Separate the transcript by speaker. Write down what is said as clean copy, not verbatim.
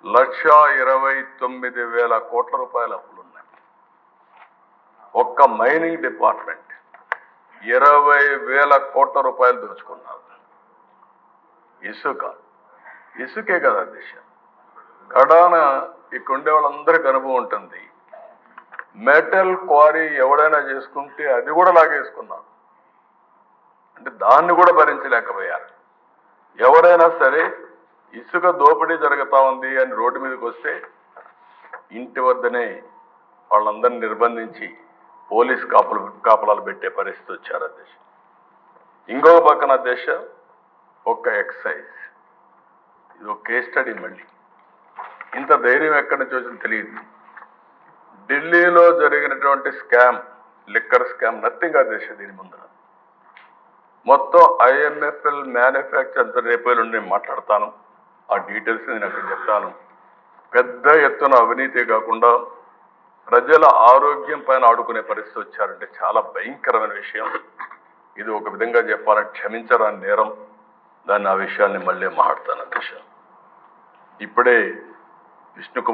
Speaker 1: 1,29,000 కోట్ల రూపాయల అప్పులున్నాయి. ఒక్క మైనింగ్ డిపార్ట్మెంట్ 20,000 కోట్ల రూపాయలు దోచుకున్నారు. ఇసుకే కదా దిశ. కడాన ఇక్కడ ఉండే వాళ్ళందరికీ అనుభవం ఉంటుంది. మెటల్ క్వారీ ఎవడైనా చేసుకుంటే అది కూడా లాగేసుకున్నారు. అంటే దాన్ని కూడా భరించలేకపోయారు. ఎవరైనా సరే ఇసుక దోపిడీ జరుగుతా ఉంది అని రోడ్డు మీదకి వస్తే ఇంటి వద్దనే వాళ్ళందరినీ నిర్బంధించి పోలీస్ కాపలాలు పెట్టే పరిస్థితి వచ్చారు అధ్యక్ష. ఇంకో పక్కన అధ్యక్ష ఒక్క ఎక్సైజ్, ఇది ఒక కేస్ స్టడీ. మళ్ళీ ఇంత ధైర్యం ఎక్కడి నుంచి వచ్చింది తెలియదు. ఢిల్లీలో జరిగినటువంటి స్కామ్, లిక్కర్ స్కామ్ నథింగ్ అధ్యక్ష. దీని ముందు మొత్తం IMFL మ్యానుఫ్యాక్చర్ అంత రేపు నేను మాట్లాడతాను. ఆ డీటెయిల్స్ నేను అక్కడ చెప్తాను. పెద్ద ఎత్తున అవినీతి కాకుండా ప్రజల ఆరోగ్యం పైన ఆడుకునే పరిస్థితి వచ్చారంటే చాలా భయంకరమైన విషయం. ఇది ఒక విధంగా చెప్పాలని క్షమించరాని నేరం. దాన్ని ఆ విషయాన్ని మళ్ళీ మాట్లాడతాను అధ్యక్ష. ఇప్పుడే విష్ణుకుమార్